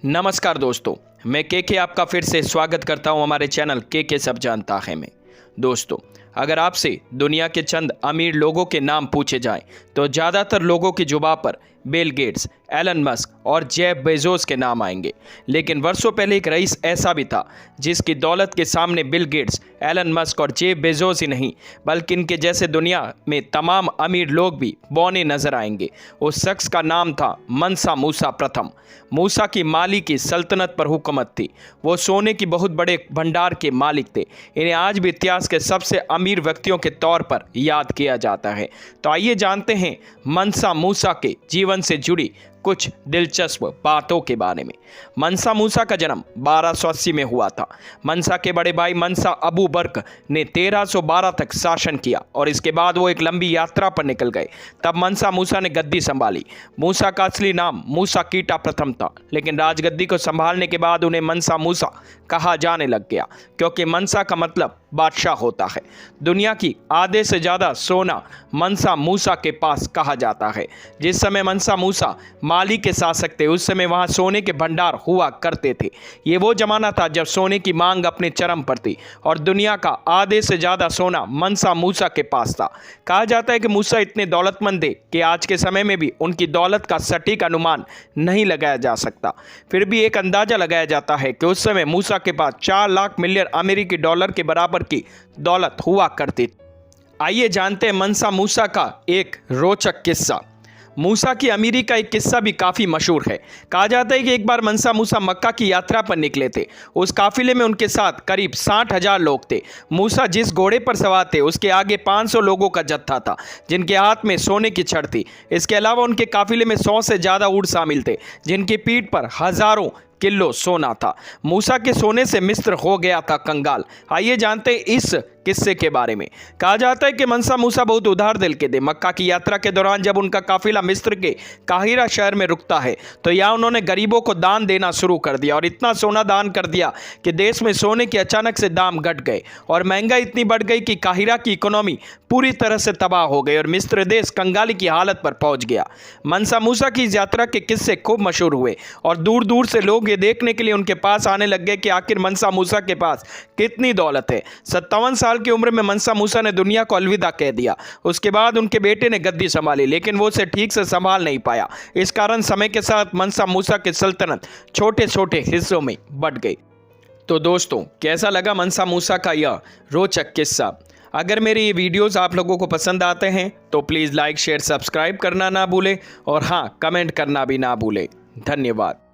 नमस्कार दोस्तों, मैं के आपका फिर से स्वागत करता हूं हमारे चैनल के सब जानता है में। दोस्तों, अगर आपसे दुनिया के चंद अमीर लोगों के नाम पूछे जाएं तो ज़्यादातर लोगों की जुबां पर बिल गेट्स, एलन मस्क और जेफ बेजोस के नाम आएंगे। लेकिन वर्षों पहले एक रईस ऐसा भी था जिसकी दौलत के सामने बिल गेट्स, एलन मस्क और जेफ बेजोस ही नहीं बल्कि इनके जैसे दुनिया में तमाम अमीर लोग भी बौने नजर आएंगे। उस शख्स का नाम था मनसा मूसा प्रथम। मूसा की माली की सल्तनत पर हुकूमत थी। वो सोने की बहुत बड़े भंडार के मालिक थे। इन्हें आज भी इतिहास के सबसे अमीर व्यक्तियों के तौर पर याद किया जाता है। तो आइए जानते हैं मनसा मूसा के जीवन से जुड़ी कुछ दिलचस्प बातों के बारे में। मनसा मूसा का जन्म 1280 में हुआ था। मनसा के बड़े भाई मनसा अबू बर्क ने 1312 तक शासन किया और इसके बाद वो एक लंबी यात्रा पर निकल गए। तब मनसा मूसा ने गद्दी संभाली। मूसा का असली नाम मूसा कीटा प्रथम था, लेकिन राजगद्दी को संभालने के बाद उन्हें मनसा मूसा कहा जाने लग गया, क्योंकि मनसा का मतलब बादशाह होता है। दुनिया की आधे से ज़्यादा सोना मनसा मूसा के पास कहा जाता है। जिस समय मनसा मूसा माली के शासक थे, उस समय वहाँ सोने के भंडार हुआ करते थे। ये वो जमाना था जब सोने की मांग अपने चरम पर थी और दुनिया का आधे से ज़्यादा सोना मनसा मूसा के पास था। कहा जाता है कि मूसा इतने दौलतमंद थे कि आज के समय में भी उनकी दौलत का सटीक अनुमान नहीं लगाया जा सकता। फिर भी एक अंदाज़ा लगाया जाता है कि उस समय मूसा के पास 4 लाख मिलियन अमेरिकी डॉलर के बराबर की दौलत हुआ करती थी। आइए जानते हैं मनसा मूसा का एक रोचक किस्सा। मूसा की अमीरी का एक किस्सा भी काफ़ी मशहूर है। कहा जाता है कि एक बार मनसा मूसा मक्का की यात्रा पर निकले थे। उस काफिले में उनके साथ करीब 60,000 लोग थे। मूसा जिस घोड़े पर सवार थे उसके आगे 500 लोगों का जत्था था जिनके हाथ में सोने की छड़ थी। इसके अलावा उनके काफिले में 100 से ज़्यादा ऊँट शामिल थे जिनकी पीठ पर हज़ारों किलो सोना था। मूसा के सोने से मिस्र हो गया था कंगाल। आइए जानते हैं इस किस्से के बारे में। कहा जाता है कि मनसा मूसा बहुत उदार दिल के थे। मक्का की यात्रा के दौरान जब उनका काफिला मिस्र के काहिरा शहर में रुकता है तो यहाँ उन्होंने गरीबों को दान देना शुरू कर दिया और इतना सोना दान कर दिया कि देश में सोने के अचानक से दाम घट गए और महंगाई इतनी बढ़ गई कि काहिरा की इकोनॉमी पूरी तरह से तबाह हो गई और मिस्र देश कंगाली की हालत पर पहुंच गया। मनसा मूसा की इस यात्रा के किस्से खूब मशहूर हुए और दूर दूर से लोग ये देखने के लिए उनके पास आने लग गए कि आखिर मनसा मूसा के पास कितनी दौलत है। 57 साल की उम्र में मनसा मूसा ने दुनिया को अलविदा कह दिया। उसके बाद उनके बेटे ने गद्दी संभाली, लेकिन वो उसे ठीक से संभाल नहीं पाया। इस कारण समय के साथ मनसा मूसा की सल्तनत छोटे छोटे हिस्सों में बंट गई। तो दोस्तों, कैसा लगा मनसा मूसा का यह रोचक किस्सा? अगर मेरे ये वीडियोस आप लोगों को पसंद आते हैं तो प्लीज़ लाइक, शेयर, सब्सक्राइब करना ना भूलें और हाँ, कमेंट करना भी ना भूलें। धन्यवाद।